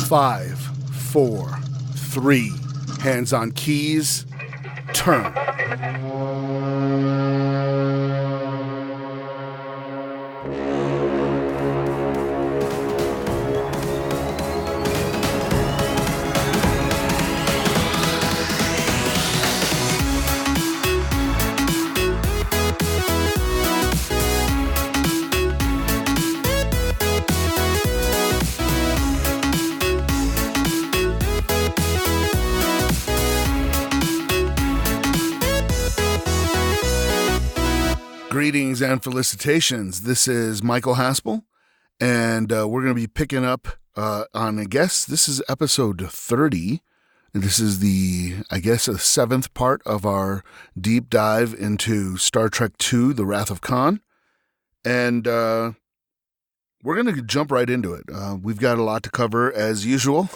5, 4, 3, hands on keys, turn. Greetings and felicitations. This is Michael Haspel, and we're going to be picking up on, I guess, this is episode 30. And this is the seventh part of our deep dive into Star Trek II, The Wrath of Khan. And we're going to jump right into it. We've got a lot to cover as usual,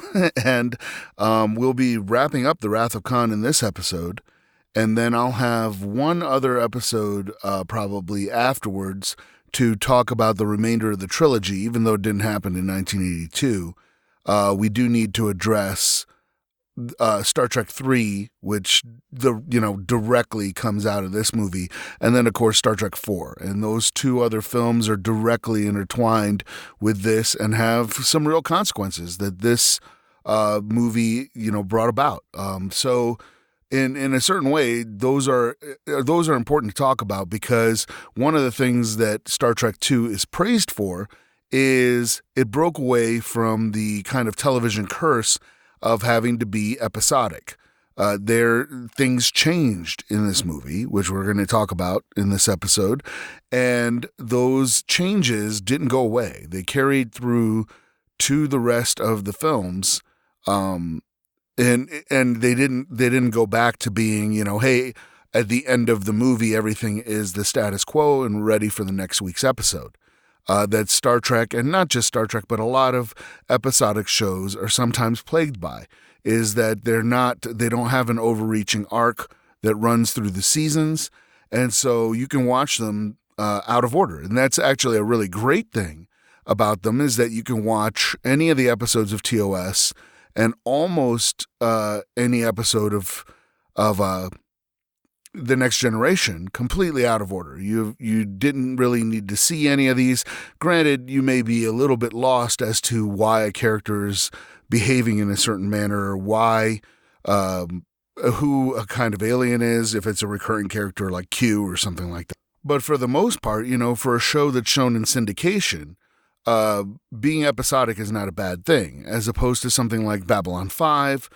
and we'll be wrapping up The Wrath of Khan in this episode. And then I'll have one other episode probably afterwards to talk about the remainder of the trilogy, even though it didn't happen in 1982. We do need to address Star Trek III, which directly comes out of this movie, and then of course Star Trek IV. And those two other films are directly intertwined with this and have some real consequences that this movie brought about. So. In a certain way, those are important to talk about, because one of the things that Star Trek II is praised for is it broke away from the kind of television curse of having to be episodic. Things changed in this movie, which we're going to talk about in this episode, and those changes didn't go away. They carried through to the rest of the films. And they didn't go back to being, hey, at the end of the movie, everything is the status quo and ready for the next week's episode. That Star Trek, and not just Star Trek, but a lot of episodic shows are sometimes plagued by, is that they don't have an overreaching arc that runs through the seasons. And so you can watch them out of order. And that's actually a really great thing about them, is that you can watch any of the episodes of TOS and almost any episode of The Next Generation completely out of order. You didn't really need to see any of these. Granted, you may be a little bit lost as to why a character is behaving in a certain manner, or why who a kind of alien is, if it's a recurring character like Q or something like that. But for the most part, for a show that's shown in syndication, being episodic is not a bad thing, as opposed to something like Babylon 5,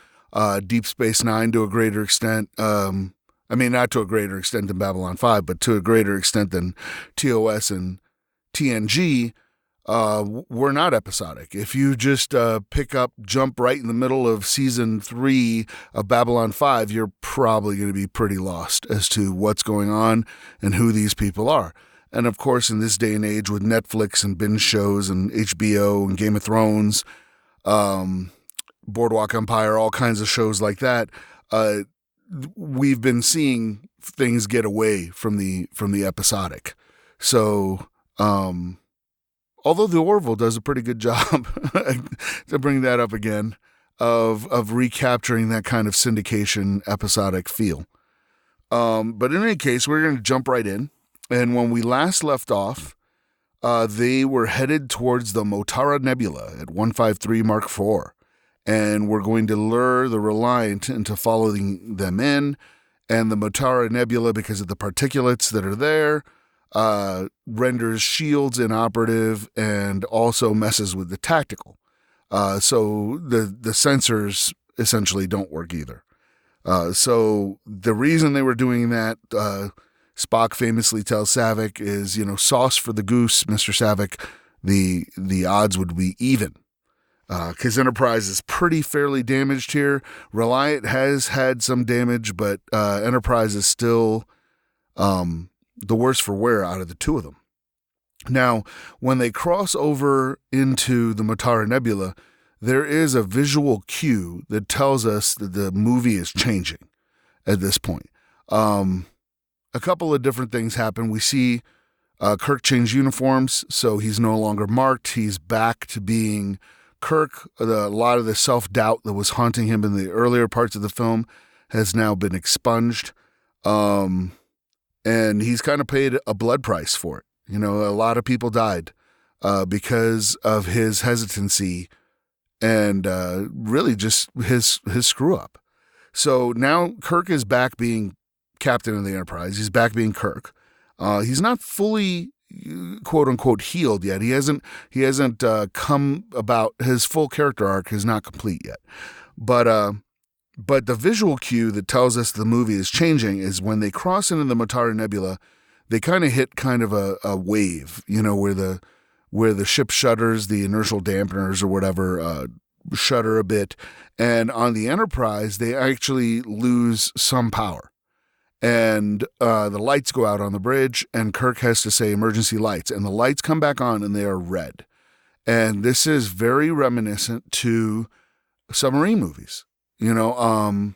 Deep Space Nine to a greater extent. Not to a greater extent than Babylon 5, but to a greater extent than TOS and TNG, were not episodic. If you just jump right in the middle of season 3 of Babylon 5, you're probably going to be pretty lost as to what's going on and who these people are. And of course, in this day and age with Netflix and binge shows and HBO and Game of Thrones, Boardwalk Empire, all kinds of shows like that, we've been seeing things get away from the episodic. So, although the Orville does a pretty good job to bring that up again, of recapturing that kind of syndication episodic feel. But in any case, we're going to jump right in. And when we last left off, they were headed towards the Motara Nebula at 153 Mark IV. And we're going to lure the Reliant into following them in. And the Motara Nebula, because of the particulates that are there, renders shields inoperative and also messes with the tactical. So the sensors essentially don't work either. So the reason they were doing that, Spock famously tells Savick, is, sauce for the goose, Mr. Savick, the odds would be even. Because Enterprise is pretty fairly damaged here. Reliant has had some damage, but Enterprise is still the worse for wear out of the two of them. Now, when they cross over into the Motara Nebula, there is a visual cue that tells us that the movie is changing at this point. A couple of different things happen. We see Kirk change uniforms, so he's no longer marked. He's back to being Kirk, a lot of the self-doubt that was haunting him in the earlier parts of the film has now been expunged. And he's kind of paid a blood price for it. You know, a lot of people died because of his hesitancy and really just his screw up. So now Kirk is back being captain of the Enterprise. He's back being Kirk. He's not fully quote unquote healed yet. He hasn't come about. His full character arc is not complete yet. But the visual cue that tells us the movie is changing is when they cross into the Matara Nebula, they kind of hit kind of a wave, you know, where the ship shutters, the inertial dampeners or whatever shutter a bit. And on the Enterprise, they actually lose some power. And the lights go out on the bridge, and Kirk has to say emergency lights. And the lights come back on, and they are red. And this is very reminiscent to submarine movies, you know.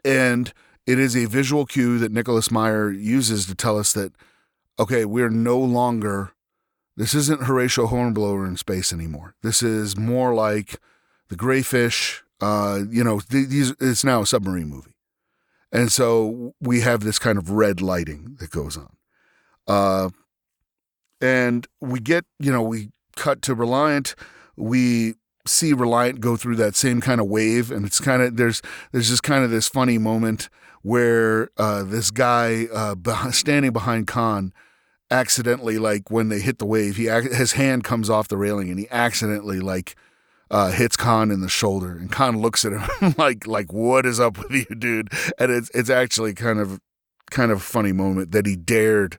And it is a visual cue that Nicholas Meyer uses to tell us that, okay, we're no longer, this isn't Horatio Hornblower in space anymore. This is more like the Greyfish, you know, it's now a submarine movie. And so we have this kind of red lighting that goes on. And we get, you know, we cut to Reliant. We see Reliant go through that same kind of wave. And it's kind of, there's just kind of this funny moment where this guy standing behind Khan accidentally, like when they hit the wave, his hand comes off the railing and he accidentally like hits Khan in the shoulder, and Khan looks at him like what is up with you, dude? And it's actually kind of a funny moment that he dared,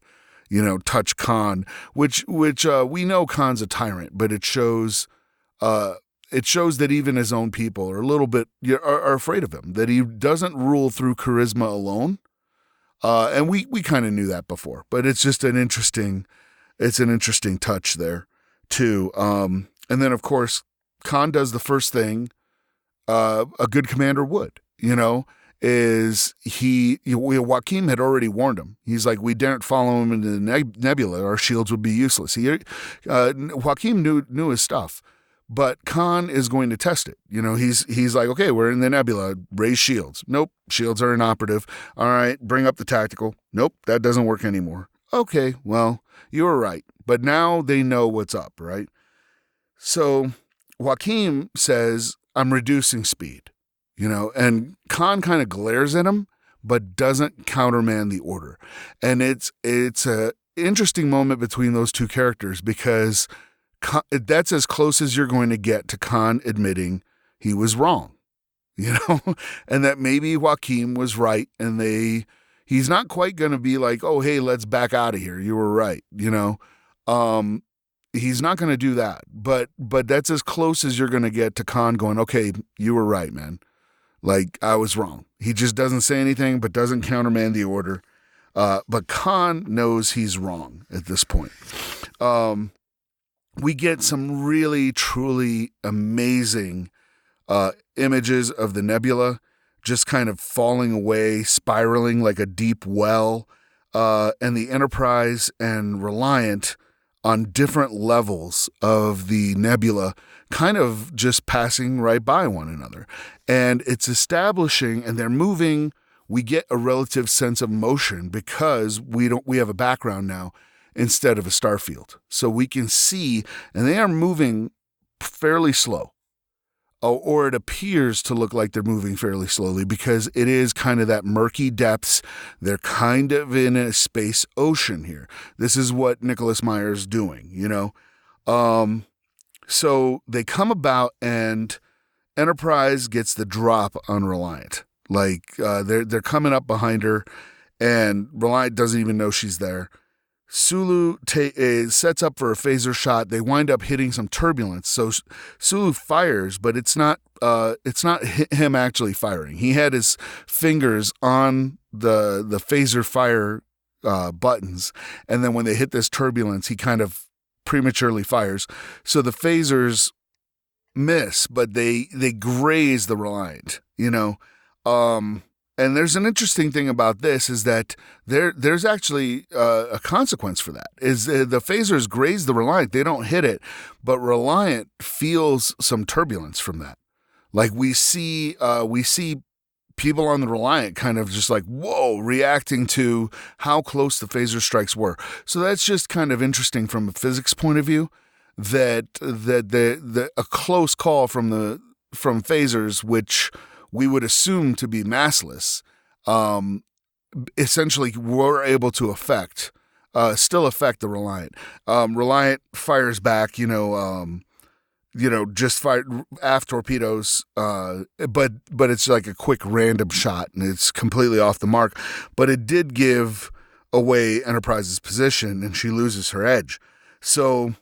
you know, touch Khan, which we know Khan's a tyrant, but it shows that even his own people are a little bit are afraid of him, that he doesn't rule through charisma alone. And we kind of knew that before, but it's just an interesting touch there too. And then of course, Khan does the first thing a good commander would, you know, is Joaquin had already warned him. He's like, we daren't follow him into the nebula. Our shields would be useless. Joaquin knew his stuff, but Khan is going to test it. You know, he's like, okay, we're in the nebula, raise shields. Nope, shields are inoperative. All right, bring up the tactical. Nope, that doesn't work anymore. Okay, well, you were right. But now they know what's up, right? So Joaquin says, I'm reducing speed, you know, and Khan kind of glares at him, but doesn't countermand the order. And it's a interesting moment between those two characters because that's as close as you're going to get to Khan admitting he was wrong, you know, and that maybe Joaquin was right. And he's not quite going to be like, oh, hey, let's back out of here. You were right. You know, he's not going to do that, but that's as close as you're going to get to Khan going, okay, you were right, man. Like, I was wrong. He just doesn't say anything, but doesn't countermand the order. But Khan knows he's wrong at this point. We get some really, truly amazing images of the nebula just kind of falling away, spiraling like a deep well, and the Enterprise and Reliant on different levels of the nebula, kind of just passing right by one another. And it's establishing, and they're moving. We get a relative sense of motion because we have a background now instead of a star field. So we can see, and they are moving fairly slow. Or it appears to look like they're moving fairly slowly because it is kind of that murky depths. They're kind of in a space ocean here. This is what Nicholas Meyer's doing, you know. So they come about and Enterprise gets the drop on Reliant. Like they're coming up behind her and Reliant doesn't even know she's there. Sulu sets up for a phaser shot. They wind up hitting some turbulence. So Sulu fires, but it's not him actually firing. He had his fingers on the phaser fire buttons, and then when they hit this turbulence, he kind of prematurely fires. So the phasers miss, but they graze the Reliant, you know. And there's an interesting thing about this is that there's actually a consequence for that. Is the phasers graze the Reliant, they don't hit it, but Reliant feels some turbulence from that. Like we see people on the Reliant kind of just like, whoa, reacting to how close the phaser strikes were. So that's just kind of interesting from a physics point of view, that a close call from phasers, which we would assume to be massless, essentially were able to still affect the Reliant. Reliant fires back, just fired aft torpedoes, but it's like a quick random shot, and it's completely off the mark. But it did give away Enterprise's position, and she loses her edge. So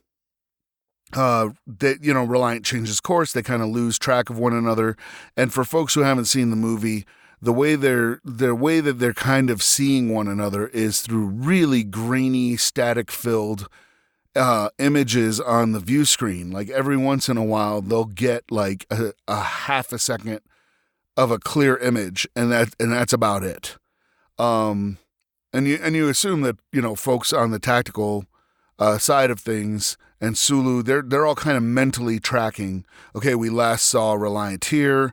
Reliant changes course. They kind of lose track of one another. And for folks who haven't seen the movie, the way that they're kind of seeing one another is through really grainy, static-filled images on the view screen. Like every once in a while, they'll get like a half a second of a clear image, and that's about it. And you assume that folks on the tactical side of things and Sulu, they're all kind of mentally tracking. Okay, we last saw Reliant here.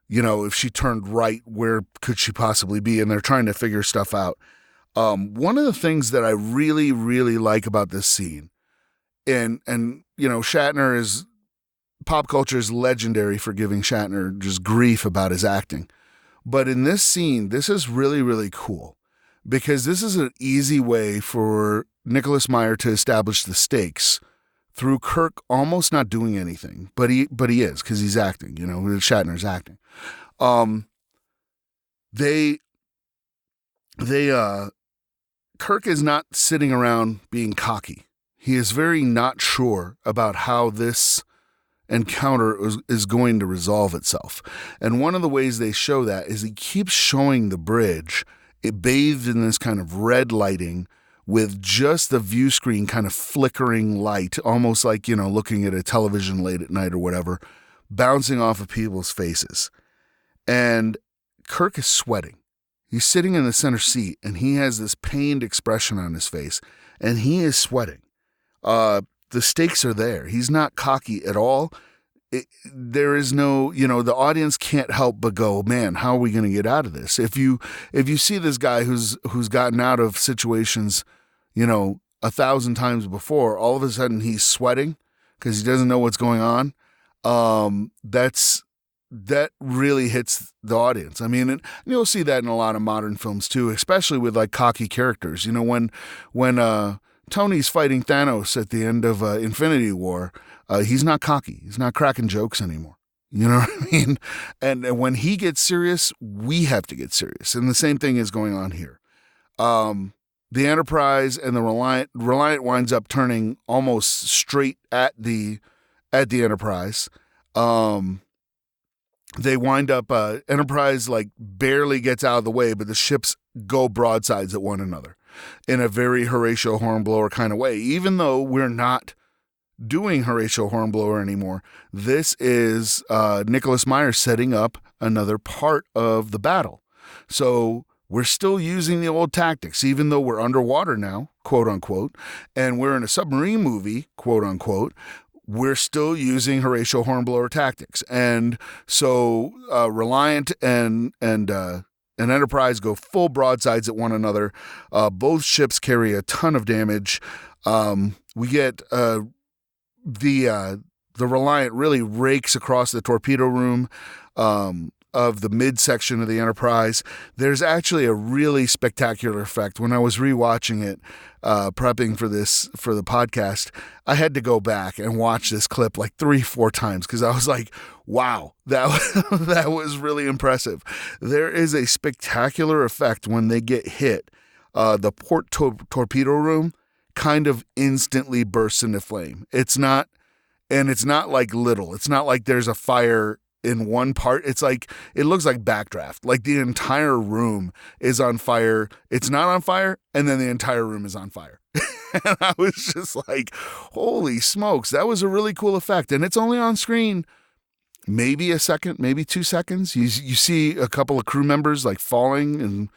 If she turned right, where could she possibly be? And they're trying to figure stuff out. One of the things that I really, really like about this scene, and Shatner is, pop culture is legendary for giving Shatner just grief about his acting. But in this scene, this is really, really cool, because this is an easy way for Nicholas Meyer to establish the stakes through Kirk almost not doing anything, but he is, because he's acting. Shatner's acting. Kirk is not sitting around being cocky. He is very not sure about how this encounter is going to resolve itself. And one of the ways they show that is he keeps showing the bridge, it bathed in this kind of red lighting, with just the view screen kind of flickering light, almost like, looking at a television late at night or whatever, bouncing off of people's faces. And Kirk is sweating. He's sitting in the center seat, and he has this pained expression on his face, and he is sweating. The stakes are there. He's not cocky at all. There is no, the audience can't help but go, man, how are we going to get out of this? If you see this guy who's gotten out of situations, 1,000 times before, all of a sudden he's sweating because he doesn't know what's going on. That really hits the audience. I mean, and you'll see that in a lot of modern films too, especially with like cocky characters. When Tony's fighting Thanos at the end of Infinity War, he's not cocky. He's not cracking jokes anymore. You know what I mean? And when he gets serious, we have to get serious. And the same thing is going on here. The Enterprise and the Reliant winds up turning almost straight at the Enterprise. They wind up, Enterprise like barely gets out of the way, but the ships go broadsides at one another in a very Horatio Hornblower kind of way. Even though we're not doing Horatio Hornblower anymore, this is Nicholas Meyer setting up another part of the battle. So we're still using the old tactics, even though we're underwater now, quote unquote, and we're in a submarine movie, quote unquote. We're still using Horatio Hornblower tactics. And so Reliant and Enterprise go full broadsides at one another. Both ships carry a ton of damage. We get the Reliant really rakes across the torpedo room of the midsection of the Enterprise. There's actually a really spectacular effect. When I was rewatching it, prepping for the podcast, I had to go back and watch this clip like 3-4 times because I was like, wow, that was really impressive. There is a spectacular effect when they get hit. The port torpedo room kind of instantly bursts into flame. It's not like little. It's not like there's a fire in one part. It's like, it looks like backdraft. Like the entire room is on fire. It's not on fire, and then the entire room is on fire. And I was just like, holy smokes, that was a really cool effect. And it's only on screen maybe a second, maybe 2 seconds. You see a couple of crew members like falling, and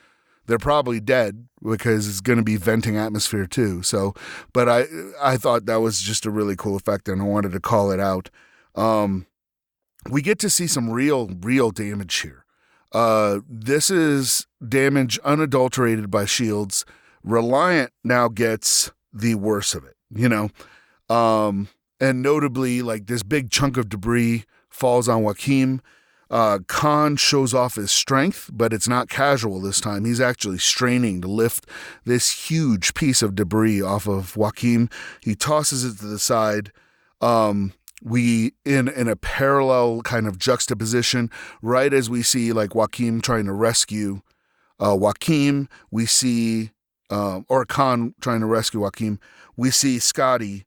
they're probably dead because it's going to be venting atmosphere too. So, but I thought that was just a really cool effect, and I wanted to call it out. We get to see some real damage here. This is damage unadulterated by shields. Reliant now gets the worst of it, and notably, like, this big chunk of debris falls on Joaquin. Khan shows off his strength, but it's not casual this time. He's actually straining to lift this huge piece of debris off of Joaquin. He tosses it to the side. We in a parallel kind of juxtaposition, right as we see like Joaquin trying to rescue Joaquin, we see or Khan trying to rescue Joaquin, we see Scotty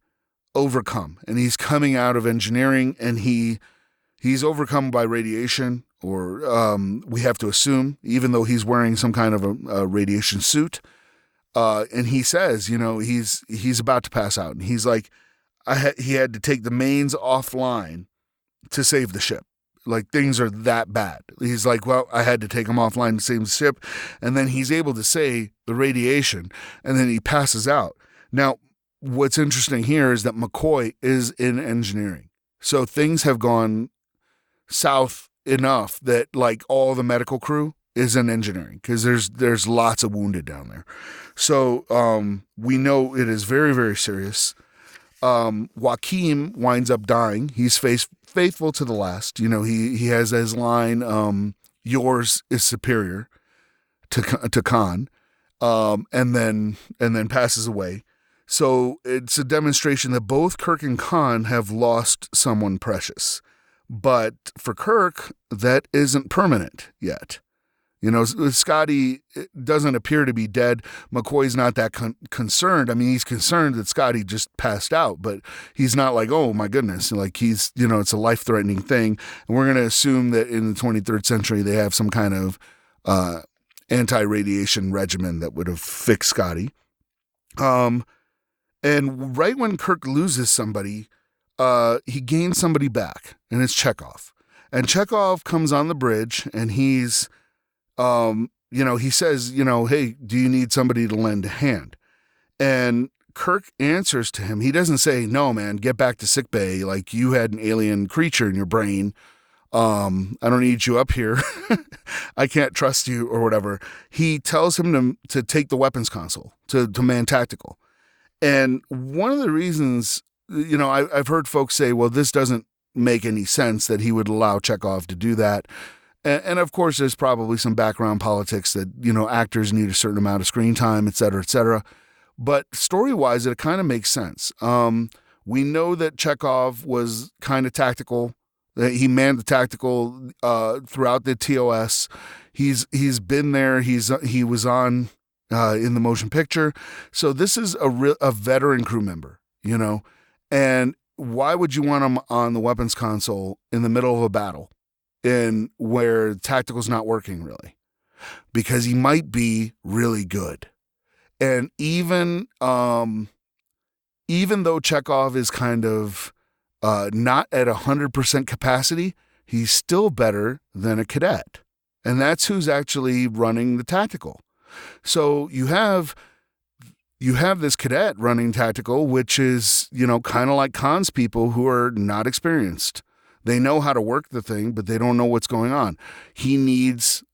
overcome, and he's coming out of engineering, and he's overcome by radiation, or we have to assume, even though he's wearing some kind of a radiation suit. And he says, he's about to pass out, and he's like, he had to take the mains offline to save the ship. Like, things are that bad. He's like, well, I had to take them offline to save the ship. And then he's able to say the radiation, and then he passes out. Now, what's interesting here is that McCoy is in engineering. So things have gone south enough that, like, all the medical crew is in engineering, because there's lots of wounded down there. So we know it is very, very serious. Joaquin winds up dying. He's faithful to the last. He has his line, yours is superior to Khan, and then passes away. So it's a demonstration that both Kirk and Khan have lost someone precious. But for Kirk, that isn't permanent yet. Scotty doesn't appear to be dead. McCoy's not that concerned. I mean, he's concerned that Scotty just passed out, but he's not like, oh my goodness, like he's, it's a life-threatening thing. And we're going to assume that in the 23rd century, they have some kind of anti-radiation regimen that would have fixed Scotty. And right when Kirk loses somebody, he gains somebody back, and it's Chekhov. And Chekhov comes on the bridge, and he's, he says, hey, do you need somebody to lend a hand? And Kirk answers to him. He doesn't say, no, man, get back to sickbay. Like, you had an alien creature in your brain. I don't need you up here. I can't trust you, or whatever. He tells him to take the weapons console, to man tactical. And one of the reasons, I've heard folks say, well, this doesn't make any sense that he would allow Chekhov to do that. And of course, there's probably some background politics that, actors need a certain amount of screen time, et cetera, et cetera. But story-wise, it kind of makes sense. We know that Chekhov was kind of tactical. That he manned the tactical throughout the TOS. He's been there. He was on in the motion picture. So this is a veteran crew member, And why would you want him on the weapons console in the middle of a battle, in where tactical's not working really? Because he might be really good. And even though Chekhov is kind of not at 100% capacity, he's still better than a cadet. And that's who's actually running the tactical. So you have this cadet running tactical, which is, kind of like Khan's people who are not experienced. They know how to work the thing, but they don't know what's going on. He needs,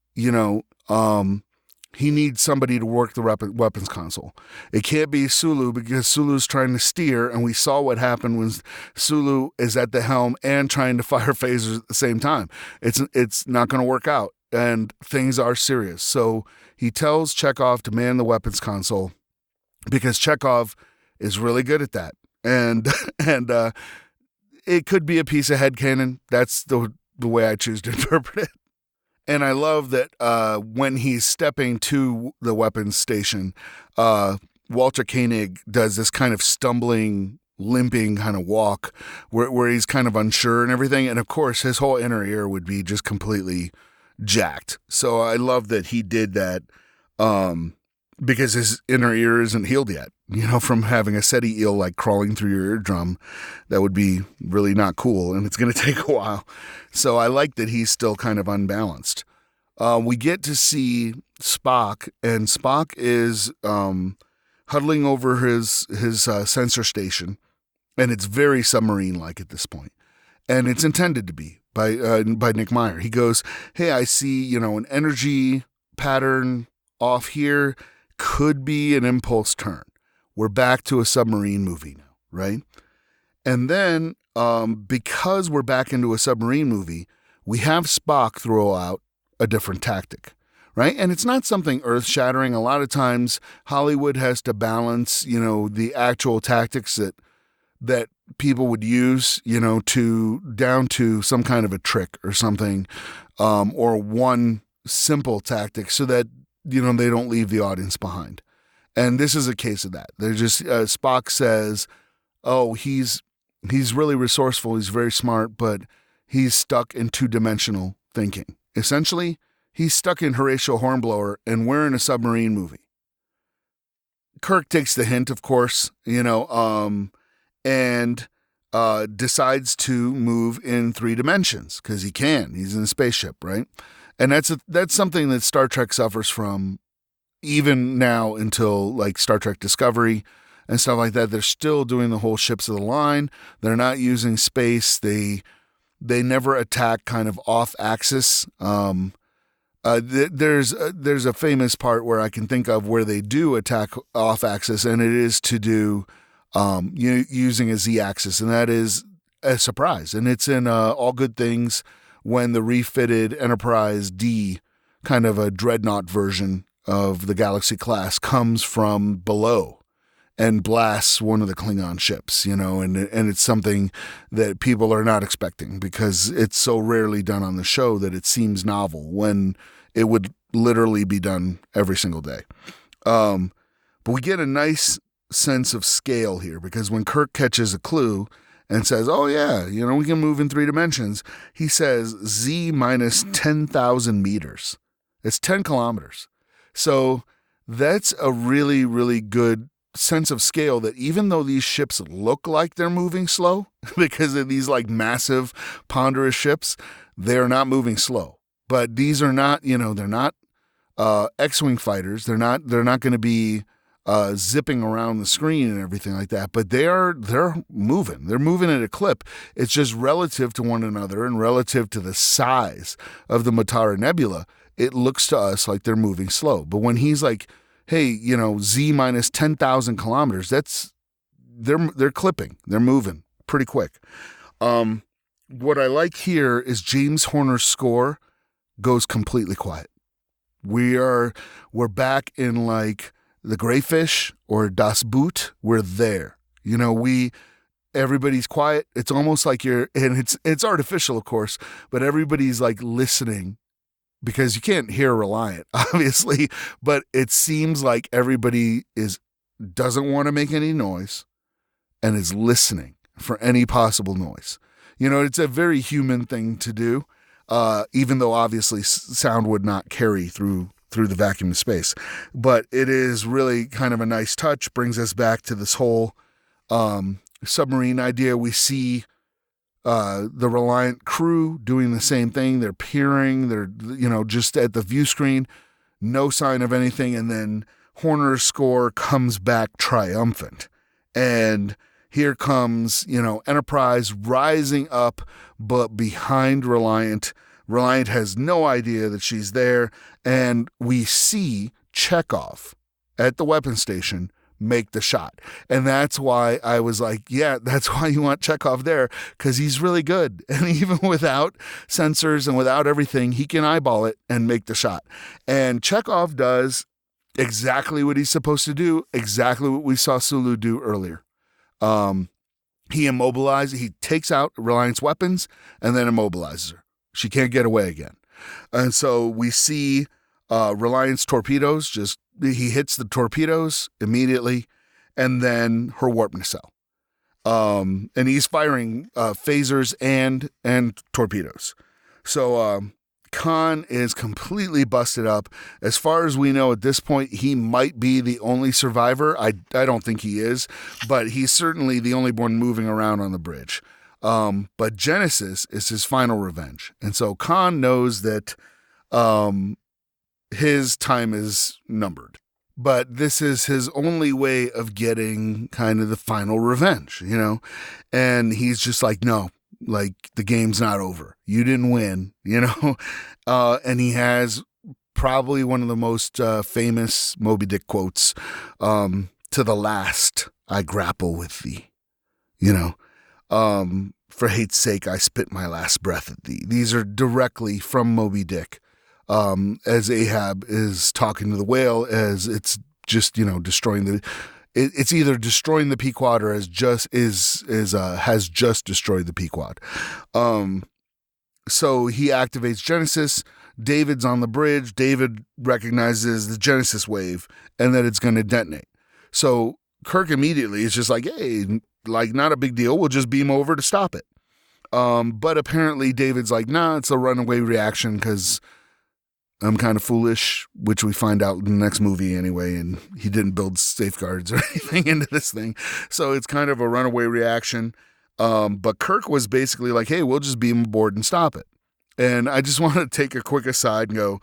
somebody to work the weapons console. It can't be Sulu, because Sulu's trying to steer, and we saw what happened when Sulu is at the helm and trying to fire phasers at the same time. It's not going to work out, and things are serious. So he tells Chekhov to man the weapons console, because Chekhov is really good at that. And it could be a piece of headcanon. That's the way I choose to interpret it. And I love that when he's stepping to the weapons station, Walter Koenig does this kind of stumbling, limping kind of walk where he's kind of unsure and everything. And of course, his whole inner ear would be just completely jacked. So I love that he did that because his inner ear isn't healed yet. from having a SETI eel like crawling through your eardrum. That would be really not cool, and it's going to take a while. So I like that he's still kind of unbalanced. We get to see Spock, and Spock is huddling over his sensor station, and it's very submarine-like at this point. And it's intended to be by Nick Meyer. He goes, hey, I see, an energy pattern off here. Could be an impulse turn. We're back to a submarine movie now, right? And then because we're back into a submarine movie, we have Spock throw out a different tactic, right? And it's not something earth-shattering. A lot of times Hollywood has to balance, the actual tactics that people would use, to down to some kind of a trick or something, or one simple tactic so that, they don't leave the audience behind. And this is a case of that. They're just, Spock says, oh, he's really resourceful. He's very smart, but he's stuck in two-dimensional thinking. Essentially, he's stuck in Horatio Hornblower, and we're in a submarine movie. Kirk takes the hint, of course, and decides to move in 3 dimensions because he can. He's in a spaceship, right? And that's something that Star Trek suffers from even now until like Star Trek Discovery and stuff like that. They're still doing the whole ships of the line. They're not using space. They never attack kind of off axis. There's a famous part where I can think of where they do attack off axis, and it is to do using a z-axis, and that is a surprise. And it's in All Good Things when the refitted Enterprise D, kind of a dreadnought version of the Galaxy class, comes from below and blasts one of the Klingon ships, and it's something that people are not expecting because it's so rarely done on the show that it seems novel when it would literally be done every single day. But we get a nice sense of scale here because when Kirk catches a clue and says, oh yeah, we can move in 3 dimensions, he says Z minus 10,000 meters. It's 10 kilometers. So that's a really, really good sense of scale that even though these ships look like they're moving slow because of these like massive ponderous ships, they're not moving slow. But these are not, they're not X-Wing fighters. They're not going to be zipping around the screen and everything like that, but they're moving. They're moving at a clip. It's just relative to one another and relative to the size of the Matara Nebula, it looks to us like they're moving slow. But when he's like, hey, Z minus 10,000 kilometers, they're clipping. They're moving pretty quick. What I like here is James Horner's score goes completely quiet. We're back in like the Greyfish or Das Boot. We're there. Everybody's quiet. It's almost like and it's artificial, of course, but everybody's like listening because you can't hear Reliant, obviously, but it seems like everybody doesn't want to make any noise and is listening for any possible noise. It's a very human thing to do, even though obviously sound would not carry through the vacuum of space. But it is really kind of a nice touch, brings us back to this whole submarine idea. We see the Reliant crew doing the same thing. They're peering, they're, just at the view screen, no sign of anything. And then Horner's score comes back triumphant. And here comes, Enterprise rising up, but behind Reliant. Reliant has no idea that she's there, and we see Chekhov at the weapon station make the shot. And that's why I was like, yeah, that's why you want Chekhov there, because he's really good. And even without sensors and without everything, he can eyeball it and make the shot. And Chekhov does exactly what he's supposed to do, exactly what we saw Sulu do earlier. He immobilizes, he takes out Reliant's weapons and then immobilizes her. She can't get away again. And so we see Reliant's torpedoes, he hits the torpedoes immediately, and then her warp nacelle. And he's firing phasers and torpedoes. So Khan is completely busted up. As far as we know at this point, he might be the only survivor. I don't think he is, but he's certainly the only one moving around on the bridge. But Genesis is his final revenge. And so Khan knows that his time is numbered. But this is his only way of getting kind of the final revenge, you know? And he's just like, no, like the game's not over. You didn't win, you know? And he has probably one of the most famous Moby Dick quotes, to the last I grapple with thee, you know? For hate's sake, I spit my last breath at thee. These are directly from Moby Dick. As Ahab is talking to the whale, as it's just, you know, destroying it's either destroying the Pequod or has just destroyed the Pequod. So he activates Genesis. David's on the bridge. David recognizes the Genesis wave and that it's going to detonate. So Kirk immediately is just like, hey, like not a big deal. We'll just beam over to stop it. But apparently David's like, nah, it's a runaway reaction because I'm kind of foolish, which we find out in the next movie anyway, and he didn't build safeguards or anything into this thing. So it's kind of a runaway reaction. But Kirk was basically like, hey, we'll just beam aboard and stop it. And I just want to take a quick aside and go,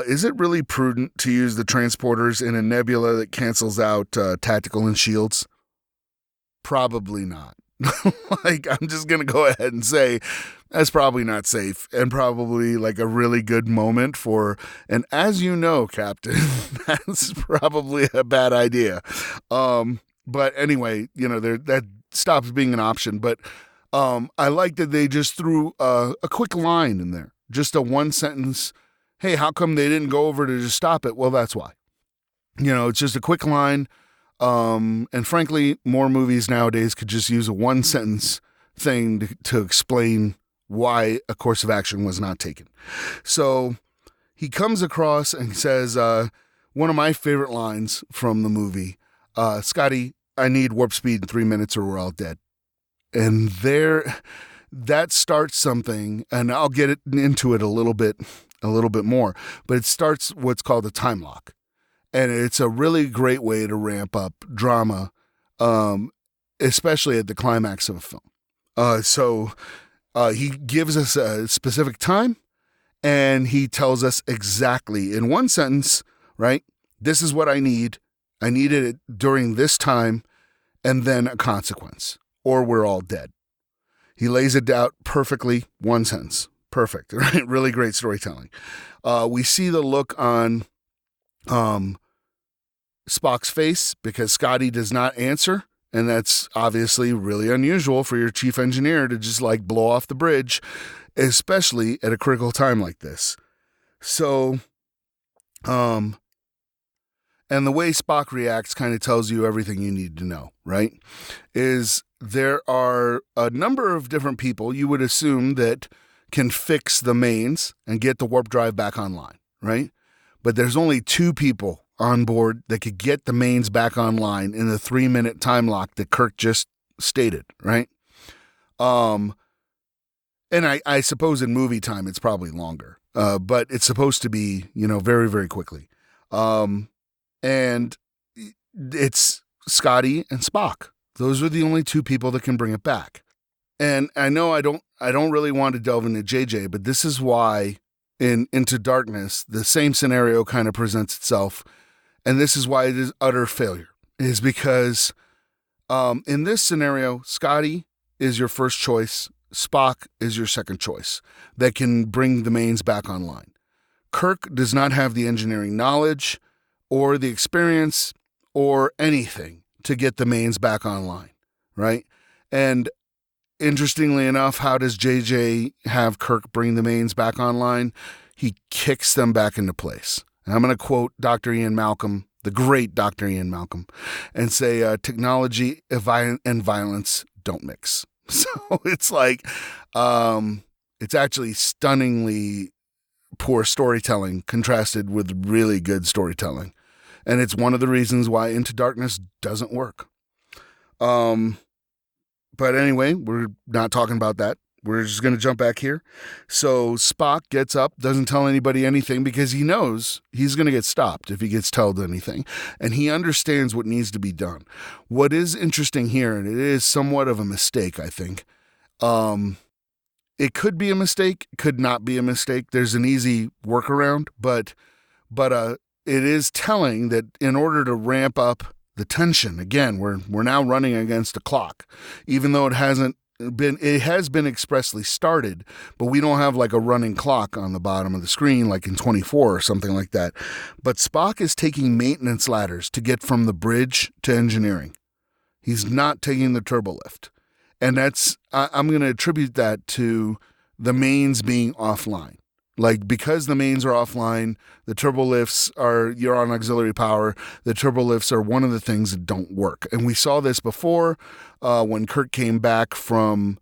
is it really prudent to use the transporters in a nebula that cancels out tactical and shields? Probably not. Like, I'm just going to go ahead and say that's probably not safe and probably like a really good moment for, and as you know, Captain, that's probably a bad idea. But anyway, you know, that stops being an option. But I like that they just threw a quick line in there, just a one sentence. Hey, how come they didn't go over to just stop it? Well, that's why. You know, it's just a quick line. And frankly, more movies nowadays could just use a one sentence thing to explain why a course of action was not taken. So he comes across and says, one of my favorite lines from the movie, Scotty, I need warp speed in 3 minutes or we're all dead. And that starts something, and I'll get into it a little bit more, but it starts what's called a time lock. And it's a really great way to ramp up drama, especially at the climax of a film. So he gives us a specific time, and he tells us exactly in one sentence, right? This is what I need. I needed it during this time, and then a consequence, or we're all dead. He lays it out perfectly, one sentence. Perfect, right? Really great storytelling. We see the look on Spock's face because Scotty does not answer, and that's obviously really unusual for your chief engineer to just like blow off the bridge, especially at a critical time like this. So, and the way Spock reacts kind of tells you everything you need to know, right? Is there are a number of different people you would assume that can fix the mains and get the warp drive back online, right? But there's only two people on board that could get the mains back online in the 3-minute time lock that Kirk just stated, right? And I suppose in movie time it's probably longer, but it's supposed to be, you know, very, very quickly. And it's Scotty and Spock. Those are the only two people that can bring it back. And I know I don't really want to delve into JJ, but this is why in Into Darkness, the same scenario kind of presents itself. And this is why it is utter failure, is because in this scenario, Scotty is your first choice. Spock is your second choice that can bring the mains back online. Kirk does not have the engineering knowledge or the experience or anything to get the mains back online, right? And interestingly enough, how does JJ have Kirk bring the mains back online? He kicks them back into place. And I'm going to quote Dr. Ian Malcolm, the great Dr. Ian Malcolm, and say, technology and violence don't mix. So it's like, it's actually stunningly poor storytelling contrasted with really good storytelling. And it's one of the reasons why Into Darkness doesn't work. But anyway, we're not talking about that. we're just going to jump back here. So Spock gets up, doesn't tell anybody anything because he knows he's going to get stopped if he gets told anything. And he understands what needs to be done. What is interesting here, and it is somewhat of a mistake, I think. It could be a mistake, could not be a mistake. There's an easy workaround, but it is telling that in order to ramp up the tension, again, we're now running against a clock, even though it has been expressly started, but we don't have like a running clock on the bottom of the screen like in 24 or something like that. But Spock is taking maintenance ladders to get from the bridge to engineering. He's not taking the turbolift. And I'm going to attribute that to the mains being offline. Like, because the mains are offline, the turbolifts you're on auxiliary power. The turbolifts are one of the things that don't work. And we saw this before when Kirk came back from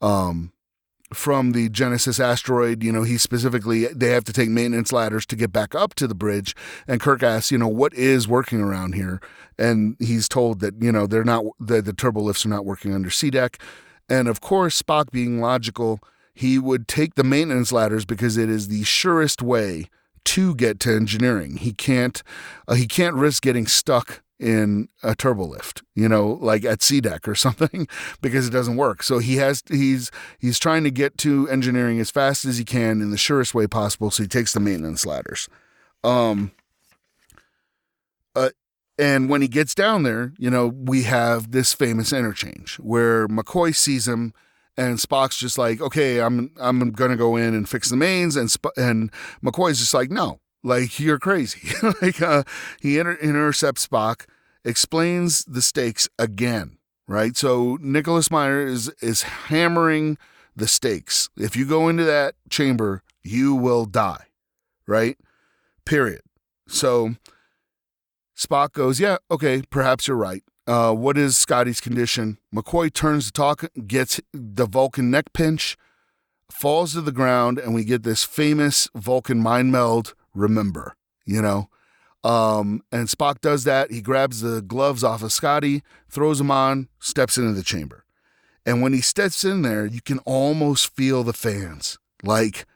the Genesis asteroid. They have to take maintenance ladders to get back up to the bridge. And Kirk asks, what is working around here? And he's told that, they're not, the turbolifts are not working under SeaDeck. And of course, Spock being logical, he would take the maintenance ladders because it is the surest way to get to engineering. He can't risk getting stuck in a turbolift, like at SeaDeck or something, because it doesn't work. So he's trying to get to engineering as fast as he can in the surest way possible. So he takes the maintenance ladders. And when he gets down there, we have this famous interchange where McCoy sees him. And Spock's just like, okay, I'm gonna go in and fix the mains, and McCoy's just like, no, like, you're crazy. He intercepts Spock, explains the stakes again, right? So Nicholas Meyer is hammering the stakes. If you go into that chamber, you will die, right? Period. So Spock goes, yeah, okay, perhaps you're right. What is Scotty's condition? McCoy turns to talk, gets the Vulcan neck pinch, falls to the ground, and we get this famous Vulcan mind meld, remember, and Spock does that. He grabs the gloves off of Scotty, throws them on, steps into the chamber. And when he steps in there, you can almost feel the fans. Like,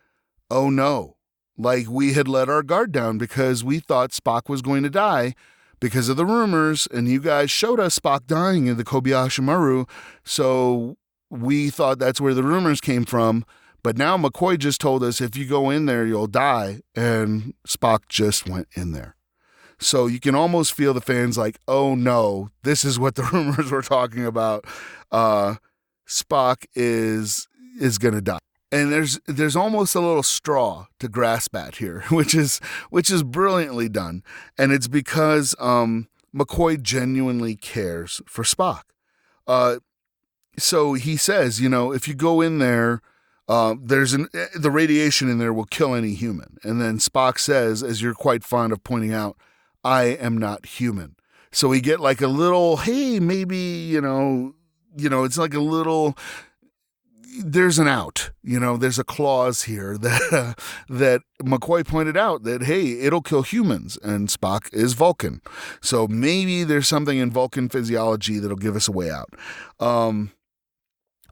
oh no, like we had let our guard down because we thought Spock was going to die because of the rumors, and you guys showed us Spock dying in the Kobayashi Maru, so we thought that's where the rumors came from. But now McCoy just told us if you go in there, you'll die, and Spock just went in there. So you can almost feel the fans like, oh no, this is what the rumors were talking about. Spock is going to die. And there's almost a little straw to grasp at here, which is brilliantly done. And it's because McCoy genuinely cares for Spock. So he says, if you go in there, the radiation in there will kill any human. And then Spock says, as you're quite fond of pointing out, I am not human. So we get like a little, hey, maybe, it's like a little, there's an out, there's a clause here that McCoy pointed out that, hey, it'll kill humans, and Spock is Vulcan. So maybe there's something in Vulcan physiology that'll give us a way out.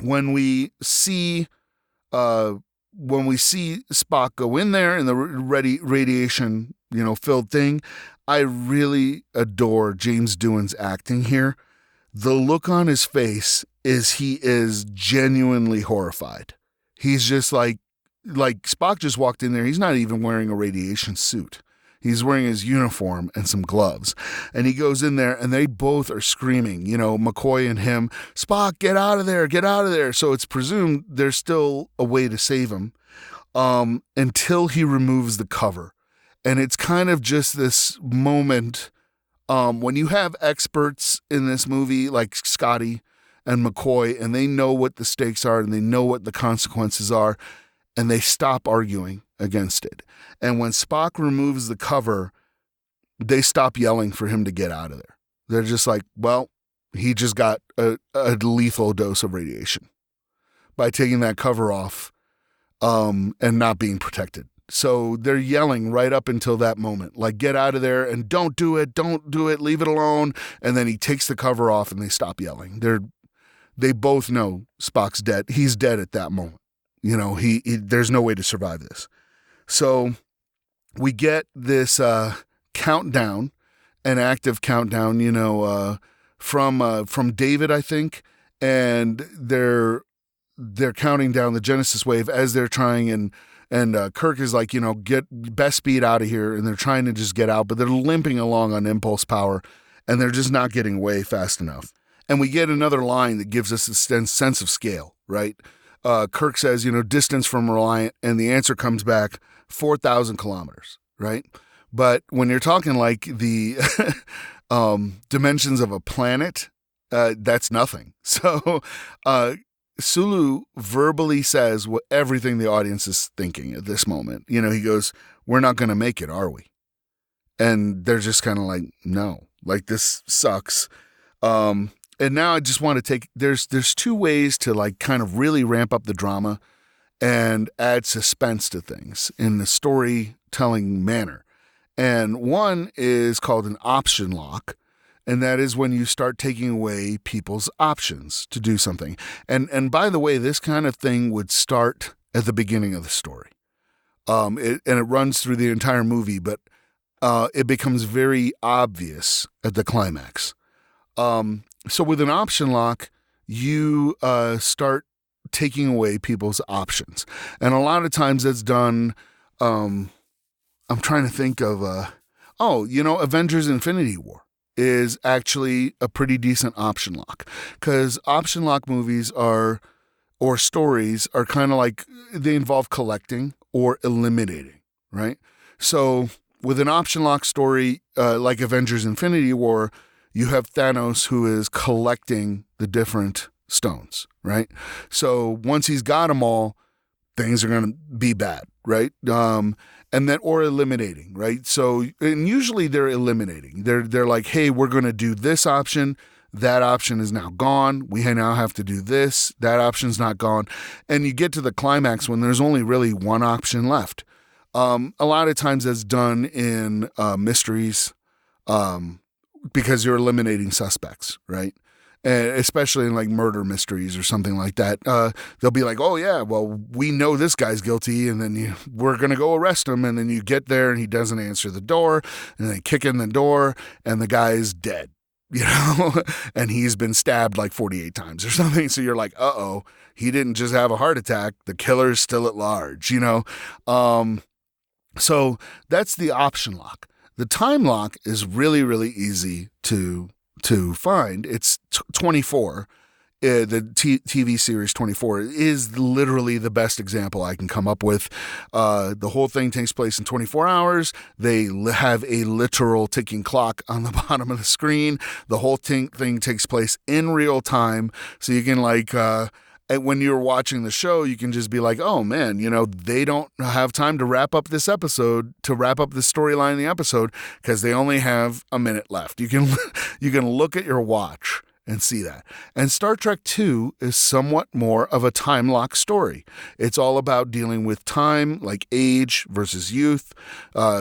When we see Spock go in there in the radiation, filled thing, I really adore James Doohan's acting here. The look on his face is he is genuinely horrified. He's just like Spock just walked in there. He's not even wearing a radiation suit. He's wearing his uniform and some gloves. And he goes in there and they both are screaming, McCoy and him, Spock, get out of there, get out of there. So it's presumed there's still a way to save him until he removes the cover. And it's kind of just this moment when you have experts in this movie like Scotty and McCoy, and they know what the stakes are and they know what the consequences are, and they stop arguing against it. And when Spock removes the cover, they stop yelling for him to get out of there. They're just like, well, he just got a lethal dose of radiation by taking that cover off and not being protected. So they're yelling right up until that moment, like, get out of there and don't do it, leave it alone. And then he takes the cover off and they stop yelling. they both know Spock's dead. He's dead at that moment. He there's no way to survive this. So we get this countdown, an active countdown, from David, I think, and they're counting down the Genesis wave as they're trying, and Kirk is like, get best speed out of here, and they're trying to just get out, but they're limping along on impulse power, and they're just not getting away fast enough. And we get another line that gives us a sense of scale, right? Kirk says, distance from Reliant, and the answer comes back 4,000 kilometers, right? But when you're talking like the dimensions of a planet, that's nothing. So Sulu verbally says everything the audience is thinking at this moment. He goes, "We're not going to make it, are we?" And they're just kind of like, "No, like this sucks." And now I just want to there's two ways to like kind of really ramp up the drama and add suspense to things in the storytelling manner. And one is called an option lock. And that is when you start taking away people's options to do something. And by the way, this kind of thing would start at the beginning of the story. It runs through the entire movie, but it becomes very obvious at the climax. So with an option lock, you start taking away people's options. And a lot of times that's done, I'm trying to think of, Avengers Infinity War is actually a pretty decent option lock, because option lock movies or stories are kind of like, they involve collecting or eliminating, right? So with an option lock story like Avengers Infinity War, you have Thanos who is collecting the different stones, right? So once he's got them all, things are going to be bad, right? Or eliminating, right? So, and usually they're eliminating. They're like, hey, we're going to do this option. That option is now gone. We now have to do this. That option's not gone. And you get to the climax when there's only really one option left. A lot of times that's done in mysteries because you're eliminating suspects, right? And especially in like murder mysteries or something like that. They'll be like, oh yeah, well, we know this guy's guilty, and then we're going to go arrest him. And then you get there and he doesn't answer the door, and they kick in the door and the guy is dead, and he's been stabbed like 48 times or something. So you're like, uh-oh, he didn't just have a heart attack. The killer's still at large, So that's the option lock. The time lock is really, really easy to find. It's 24. The TV series 24 is literally the best example I can come up with. The whole thing takes place in 24 hours. They have a literal ticking clock on the bottom of the screen. The whole thing takes place in real time. So you can when you're watching the show, you can just be like, oh man, they don't have time to wrap up this episode, to wrap up the storyline in the episode, because they only have a minute left. You can look at your watch and see that. And Star Trek II is somewhat more of a time lock story. It's all about dealing with time, like age versus youth,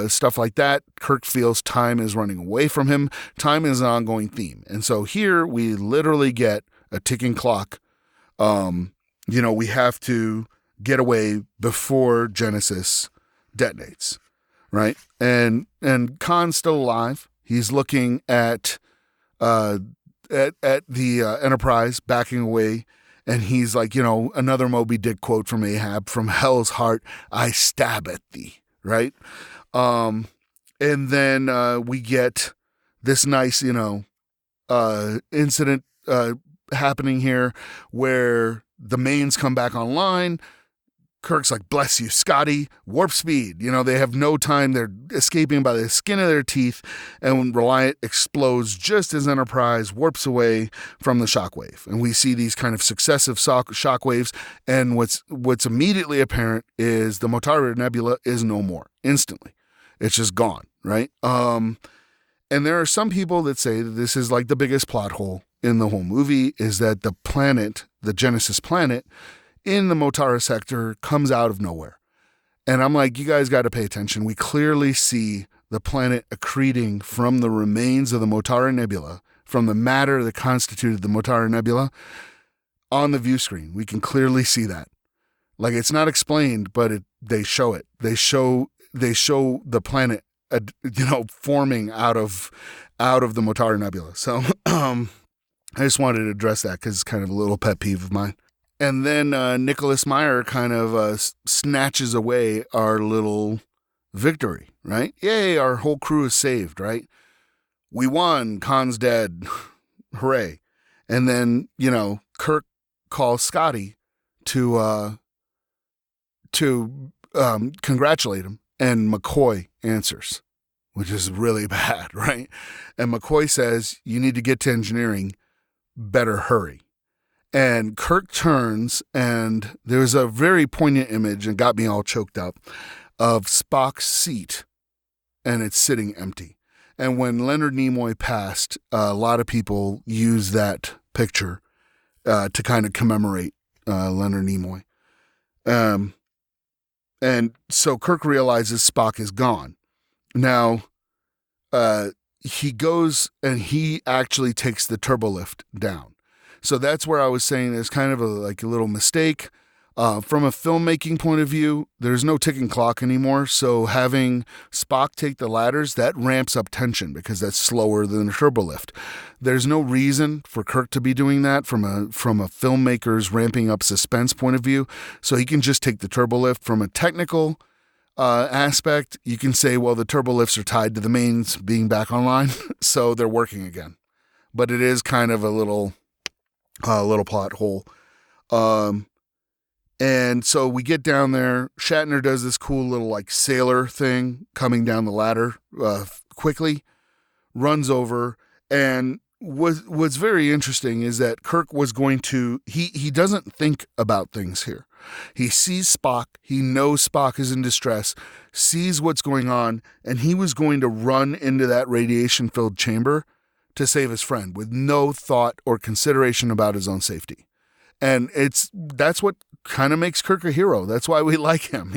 stuff like that. Kirk feels time is running away from him. Time is an ongoing theme. And so here we literally get a ticking clock. We have to get away before Genesis detonates, right? And Khan's still alive. He's looking at the Enterprise backing away, and he's like, another Moby Dick quote from Ahab, "From hell's heart, I stab at thee," right? And then we get this nice, incident happening here where the mains come back online. Kirk's like, "Bless you, Scotty, warp speed." They have no time. They're escaping by the skin of their teeth. And when Reliant explodes just as Enterprise warps away from the shockwave. And we see these kind of successive shockwaves. And what's immediately apparent is the Motara Nebula is no more instantly. It's just gone, right? And there are some people that say that this is like the biggest plot hole in the whole movie, is that the planet, the Genesis planet, in the Motara sector comes out of nowhere. And I'm like, you guys got to pay attention. We clearly see the planet accreting from the remains of the Motara Nebula, from the matter that constituted the Motara Nebula. on the view screen. We can clearly see that. Like, it's not explained, but they show it. They show the planet, forming out of the Mutare Nebula. So I just wanted to address that because it's kind of a little pet peeve of mine. And then Nicholas Meyer kind of snatches away our little victory, right? Yay, our whole crew is saved, right? We won. Khan's dead. Hooray. And then, Kirk calls Scotty to congratulate him, and McCoy answers, which is really bad, right? And McCoy says, you need to get to engineering, better hurry. And Kirk turns, and there's a very poignant image, and got me all choked up, of Spock's seat, and it's sitting empty. And when Leonard Nimoy passed, a lot of people use that picture to kind of commemorate Leonard Nimoy. And so Kirk realizes Spock is gone. Now, he goes and he actually takes the turbolift down. So that's where I was saying there's kind of a little mistake. From a filmmaking point of view, there's no ticking clock anymore. So having Spock take the ladders, that ramps up tension because that's slower than a turbolift. There's no reason for Kirk to be doing that from a filmmaker's ramping up suspense point of view. So he can just take the turbolift. From a technical aspect, you can say, well, the turbolifts are tied to the mains being back online, so they're working again. But it is kind of a little plot hole. And so we get down there. Shatner does this cool little sailor thing coming down the ladder quickly, runs over. And what's very interesting is that Kirk was going to, he doesn't think about things here. He sees Spock. He knows Spock is in distress, sees what's going on, and he was going to run into that radiation-filled chamber to save his friend with no thought or consideration about his own safety. And that's what kind of makes Kirk a hero. That's why we like him,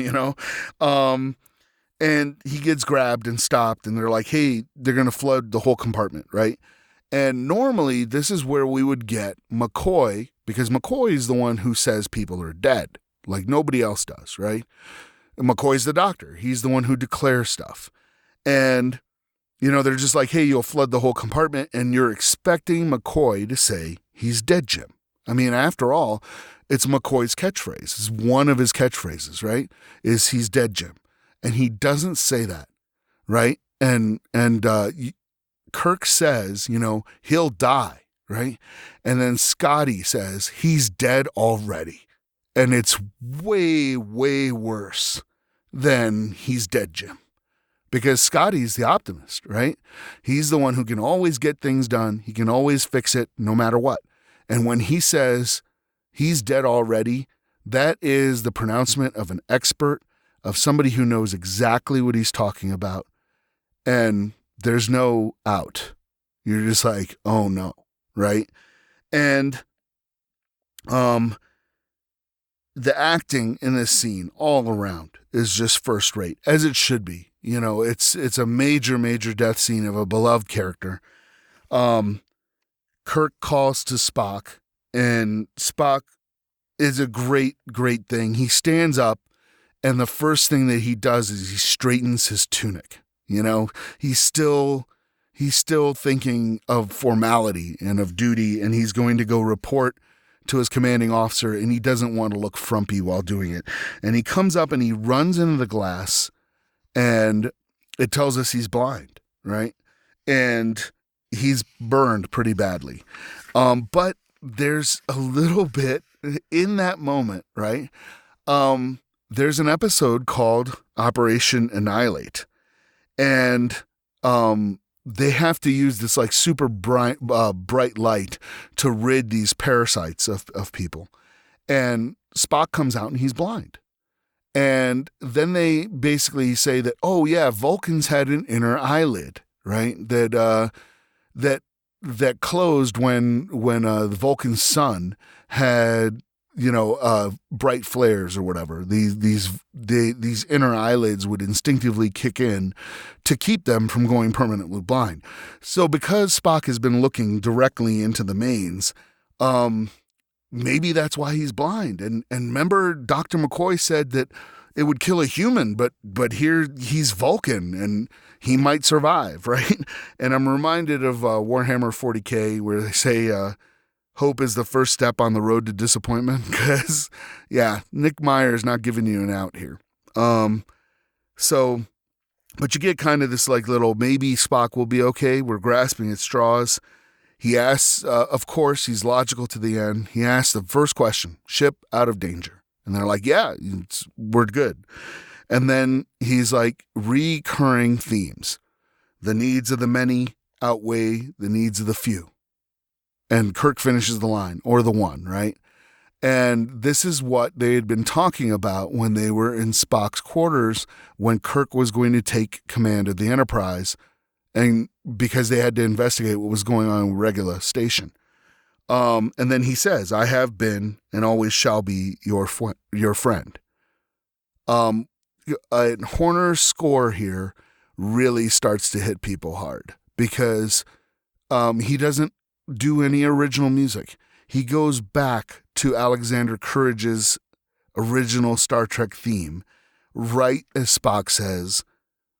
and he gets grabbed and stopped, and they're like, hey, they're going to flood the whole compartment, right? And normally this is where we would get McCoy, because McCoy is the one who says people are dead, like nobody else does, right? And McCoy's the doctor. He's the one who declares stuff. And they're just like, hey, you'll flood the whole compartment, and you're expecting McCoy to say, he's dead, Jim. I mean, after all, it's McCoy's catchphrase. It's one of his catchphrases, right? Is he's dead, Jim. And he doesn't say that, right? And Kirk says, he'll die, right? And then Scotty says, he's dead already. And it's way, way worse than he's dead, Jim. Because Scotty's the optimist, right? He's the one who can always get things done. He can always fix it no matter what. And when he says he's dead already, that is the pronouncement of an expert, of somebody who knows exactly what he's talking about. And there's no out. You're just like, oh no, right? And the acting in this scene all around is just first rate, as it should be. It's a major, major death scene of a beloved character. Kirk calls to Spock, and Spock is a great, great thing. He stands up, and the first thing that he does is he straightens his tunic. He's still thinking of formality and of duty, and he's going to go report to his commanding officer, and he doesn't want to look frumpy while doing it. And he comes up and he runs into the glass, and it tells us he's blind, right? And he's burned pretty badly. But there's a little bit in that moment, right? There's an episode called Operation Annihilate. And they have to use this super bright light to rid these parasites of people. And Spock comes out and he's blind. And then they basically say that, oh yeah, Vulcans had an inner eyelid, right? That closed when the Vulcan sun had, bright flares or whatever. These inner eyelids would instinctively kick in to keep them from going permanently blind. So because Spock has been looking directly into the mains, maybe that's why he's blind. And remember, Dr. McCoy said that it would kill a human, but here he's Vulcan and he might survive, right? And I'm reminded of Warhammer 40K, where they say hope is the first step on the road to disappointment. Because, yeah, Nick Meyer's not giving you an out here. So, but you get kind of this like little maybe Spock will be okay. We're grasping at straws. He asks, of course, he's logical to the end. He asks the first question, ship out of danger. And they're like, yeah, we're good. And then he's like, recurring themes. The needs of the many outweigh the needs of the few. And Kirk finishes the line, or the one, right? And this is what they had been talking about when they were in Spock's quarters when Kirk was going to take command of the Enterprise, and because they had to investigate what was going on in Regula Station. And then he says, I have been and always shall be your friend. Horner's score here really starts to hit people hard because he doesn't do any original music. He goes back to Alexander Courage's original Star Trek theme, right as Spock says,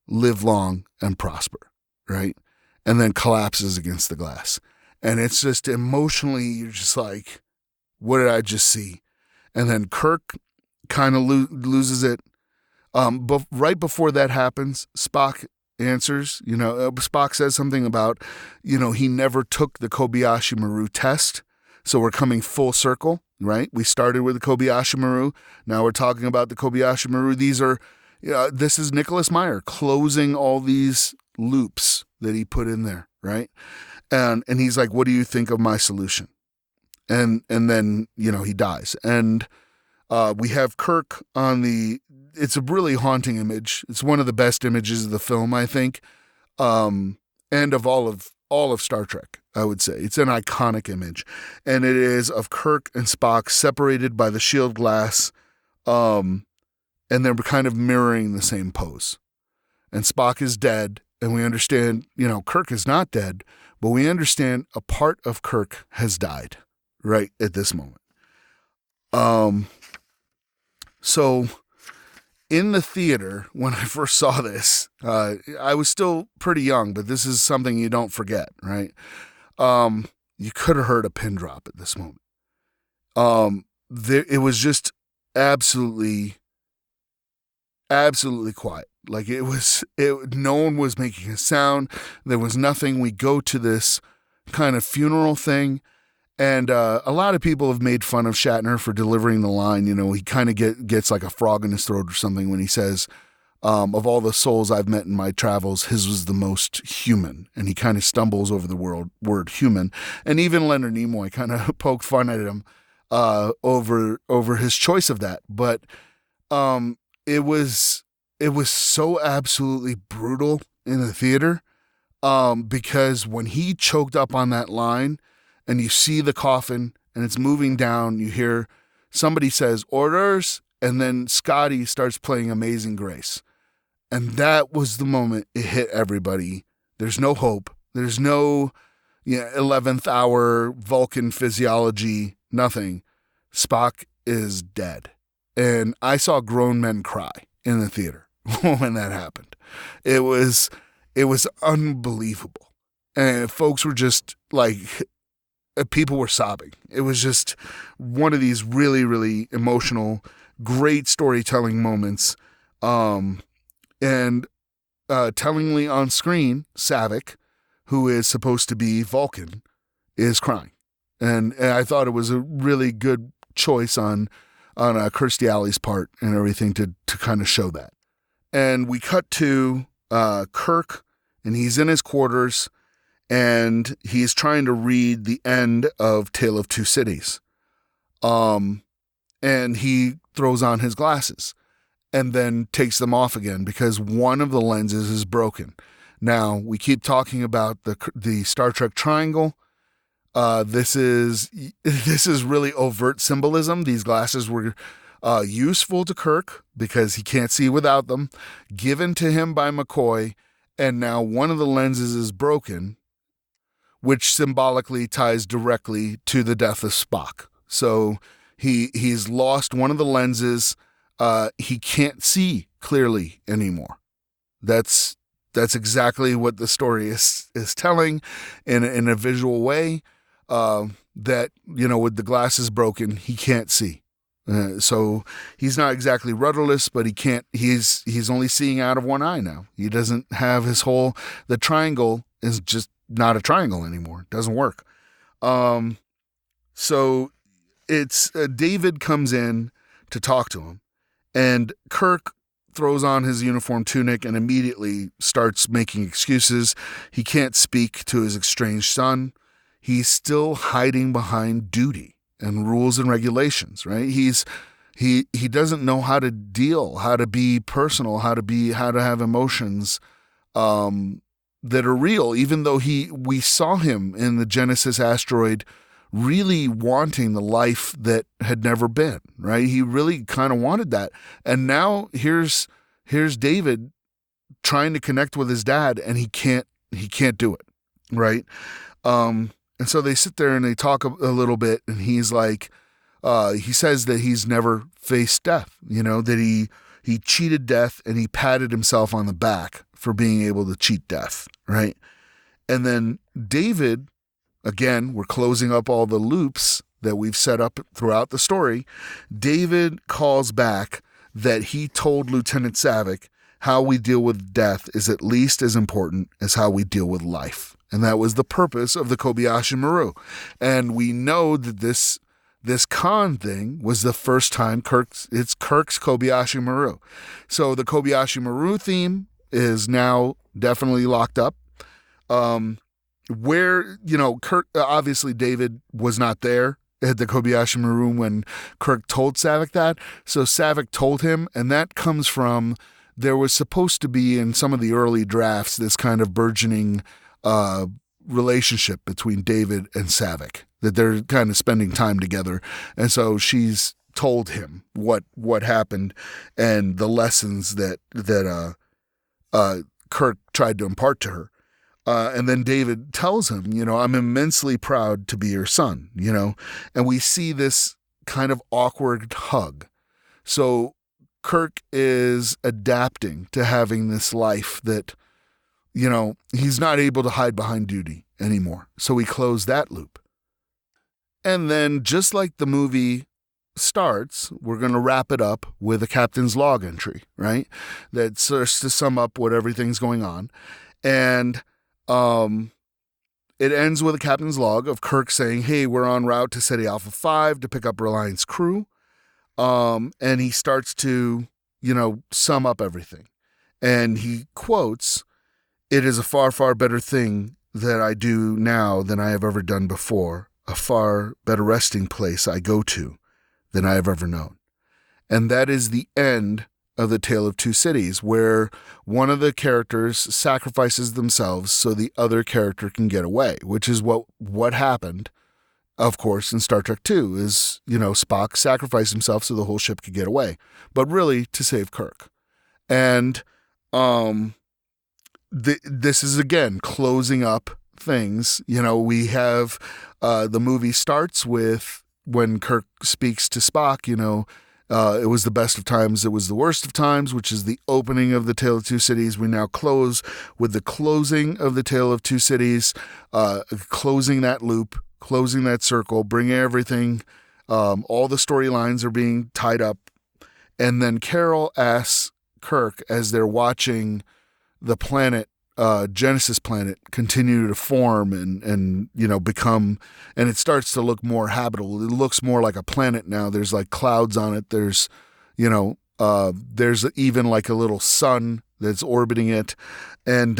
live long and prosper, right? And then collapses against the glass. And it's just emotionally, you're just like, what did I just see? And then Kirk kind of loses it. But right before that happens, Spock answers, Spock says something about, he never took the Kobayashi Maru test. So we're coming full circle, right? We started with the Kobayashi Maru. Now we're talking about the Kobayashi Maru. This is Nicholas Meyer closing all these loops that he put in there, right? And he's like, what do you think of my solution? And then, he dies. And we have Kirk it's a really haunting image. It's one of the best images of the film, I think. And of all of Star Trek, I would say. It's an iconic image. And it is of Kirk and Spock separated by the shield glass. And they're kind of mirroring the same pose. And Spock is dead. And we understand, Kirk is not dead. But we understand a part of Kirk has died right at this moment. So in the theater, when I first saw this, I was still pretty young, but this is something you don't forget, right? You could have heard a pin drop at this moment. It was just absolutely quiet. Like no one was making a sound. There was nothing. We go to this kind of funeral thing. And a lot of people have made fun of Shatner for delivering the line. He kind of gets like a frog in his throat or something when he says, of all the souls I've met in my travels, his was the most human. And he kind of stumbles over the word human. And even Leonard Nimoy kind of poked fun at him over his choice of that. But it was so absolutely brutal in the theater because when he choked up on that line and you see the coffin and it's moving down, you hear somebody says orders, and then Scotty starts playing Amazing Grace. And that was the moment it hit everybody. There's no hope. There's no 11th hour Vulcan physiology, nothing. Spock is dead. And I saw grown men cry in the theater when that happened. It was unbelievable. And folks were just like, people were sobbing. It was just one of these really, really emotional, great storytelling moments. And tellingly on screen, Savick, who is supposed to be Vulcan, is crying. And I thought it was a really good choice on Kirstie Alley's part and everything to kind of show that. And we cut to Kirk, and he's in his quarters, and he's trying to read the end of Tale of Two Cities. And he throws on his glasses and then takes them off again because one of the lenses is broken. Now, we keep talking about the Star Trek triangle. This is really overt symbolism. These glasses were useful to Kirk because he can't see without them, given to him by McCoy, and now one of the lenses is broken, which symbolically ties directly to the death of Spock. So he's lost one of the lenses. He can't see clearly anymore. That's exactly what the story is telling in a visual way. That, with the glasses broken, he can't see. So he's not exactly rudderless, but he's only seeing out of one eye now. He doesn't have the triangle is just not a triangle anymore. It doesn't work. So it's David comes in to talk to him, and Kirk throws on his uniform tunic and immediately starts making excuses. He can't speak to his estranged son. He's still hiding behind duty and rules and regulations, right? He doesn't know how to be personal, how to have emotions that are real, even though we saw him in the Genesis asteroid really wanting the life that had never been, right? He really kind of wanted that. And now here's David trying to connect with his dad, and he can't do it, right? And so they sit there and they talk a little bit, and he's like, he says that he's never faced death, that he cheated death, and he patted himself on the back for being able to cheat death, right? And then David, again, we're closing up all the loops that we've set up throughout the story. David calls back that he told Lieutenant Savick how we deal with death is at least as important as how we deal with life. And that was the purpose of the Kobayashi Maru. And we know that this Khan thing was the first time Kirk's Kobayashi Maru. So the Kobayashi Maru theme is now definitely locked up. Where, Kirk, obviously David was not there at the Kobayashi Maru when Kirk told Savick that. So Savick told him, and that comes from, there was supposed to be in some of the early drafts this kind of burgeoning relationship between David and Savick, that they're kind of spending time together. And so she's told him what happened and the lessons that Kirk tried to impart to her. And then David tells him, I'm immensely proud to be your son, and we see this kind of awkward hug. So Kirk is adapting to having this life that, he's not able to hide behind duty anymore. So we close that loop. And then just like the movie starts, we're going to wrap it up with a captain's log entry, right? That starts to sum up what everything's going on. And it ends with a captain's log of Kirk saying, hey, we're en route to SETI Alpha 5 to pick up Reliance crew. And he starts to, sum up everything. And he quotes, "It is a far, far better thing that I do now than I have ever done before, a far better resting place I go to than I have ever known." And that is the end of The Tale of Two Cities, where one of the characters sacrifices themselves so the other character can get away, which is what happened, of course, in Star Trek II, is, Spock sacrificed himself so the whole ship could get away, but really to save Kirk. And this is, again, closing up things. We have the movie starts with when Kirk speaks to Spock, it was the best of times, it was the worst of times, which is the opening of The Tale of Two Cities. We now close with the closing of The Tale of Two Cities, closing that loop, closing that circle, bringing everything, all the storylines are being tied up. And then Carol asks Kirk, as they're watching the planet, Genesis planet, continue to form and become, and it starts to look more habitable. It looks more like a planet now. There's like clouds on it. There's, there's even like a little sun that's orbiting it. And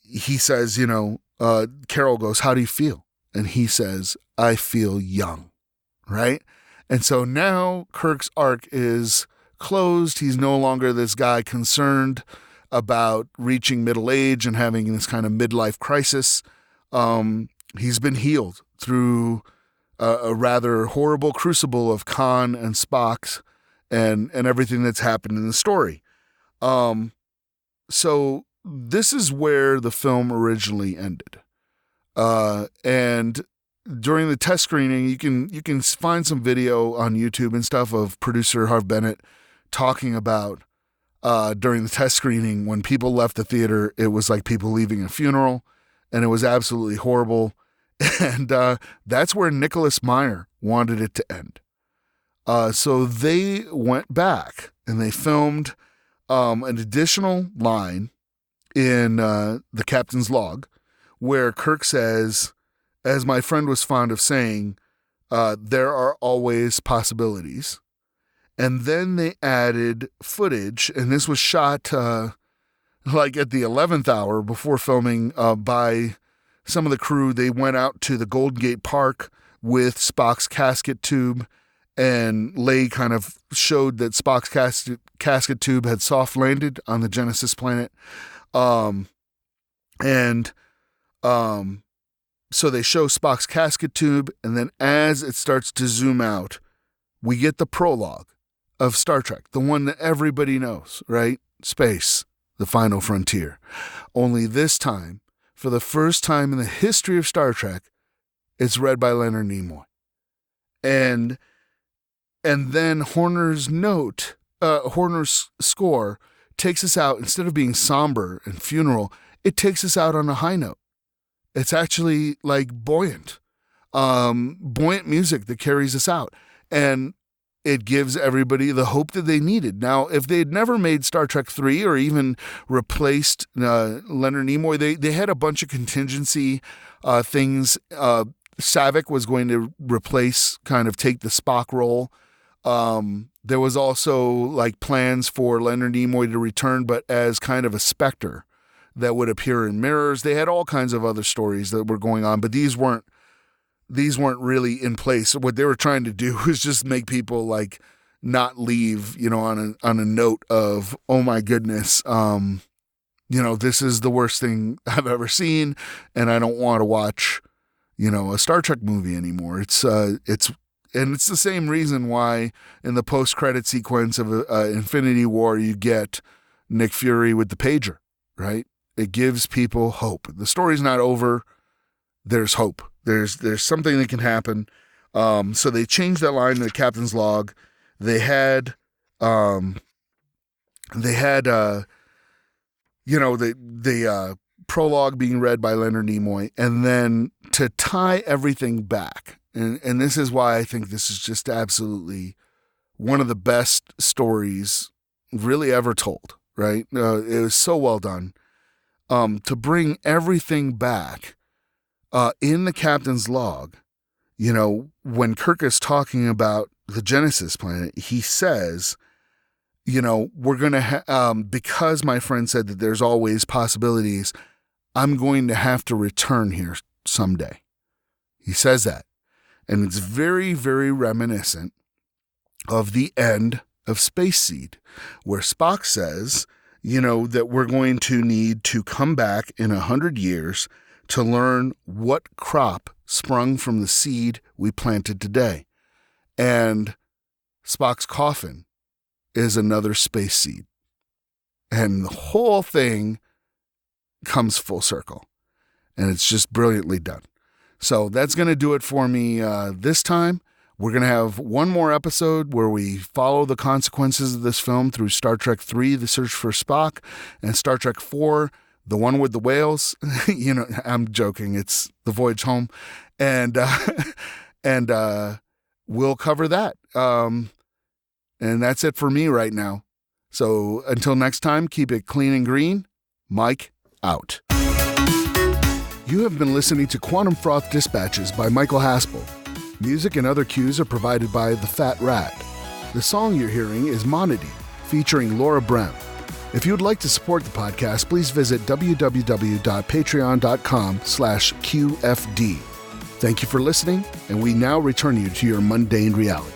he says, Carol goes, "How do you feel?" And he says, "I feel young." Right? And so now Kirk's arc is closed. He's no longer this guy concerned about reaching middle age and having this kind of midlife crisis. He's been healed through a rather horrible crucible of Khan and Spock's and everything that's happened in the story. So this is where the film originally ended. And during the test screening, you can find some video on YouTube and stuff of producer Harv Bennett talking about during the test screening, when people left the theater, it was like people leaving a funeral, and it was absolutely horrible. And that's where Nicholas Meyer wanted it to end. So they went back and they filmed an additional line in the captain's log where Kirk says, as my friend was fond of saying, there are always possibilities. And then they added footage, and this was shot like at the 11th hour before filming by some of the crew. They went out to the Golden Gate Park with Spock's casket tube, and Leigh kind of showed that Spock's casket tube had soft landed on the Genesis planet. So they show Spock's casket tube, and then as it starts to zoom out, we get the prologue of Star Trek, the one that everybody knows, right? Space, the final frontier. Only this time, for the first time in the history of Star Trek, it's read by Leonard Nimoy. And then Horner's score takes us out, instead of being somber and funeral, it takes us out on a high note. It's actually like buoyant music that carries us out. And it gives everybody the hope that they needed. Now, if they had never made Star Trek 3 or even replaced Leonard Nimoy, they had a bunch of contingency things. Savick was going to take the Spock role. There was also like plans for Leonard Nimoy to return, but as kind of a specter that would appear in mirrors. They had all kinds of other stories that were going on, but these weren't really in place. What they were trying to do was just make people like not leave, on a note of, oh my goodness, this is the worst thing I've ever seen, and I don't want to watch, a Star Trek movie anymore. It's the same reason why in the post-credit sequence of Infinity War you get Nick Fury with the pager, right? It gives people hope. The story's not over. There's hope. There's something that can happen. So they changed that line in the captain's log. They had the prologue being read by Leonard Nimoy, and then to tie everything back. And this is why I think this is just absolutely one of the best stories really ever told, right? It was so well done. To bring everything back in the captain's log, when Kirk is talking about the Genesis planet, he says, we're going to because my friend said that there's always possibilities, I'm going to have to return here someday. He says that. And it's very, very reminiscent of the end of Space Seed, where Spock says, that we're going to need to come back in 100 years to learn what crop sprung from the seed we planted today. And Spock's coffin is another space seed. And the whole thing comes full circle. And it's just brilliantly done. So that's going to do it for me this time. We're going to have one more episode where we follow the consequences of this film through Star Trek 3, The Search for Spock, and Star Trek 4, the one with the whales. I'm joking. It's The Voyage Home. And we'll cover that. And that's it for me right now. So until next time, keep it clean and green. Mike, out. You have been listening to Quantum Froth Dispatches by Michael Haspel. Music and other cues are provided by The Fat Rat. The song you're hearing is Monody, featuring Laura Brem. If you would like to support the podcast, please visit www.patreon.com/QFD. Thank you for listening, and we now return you to your mundane reality.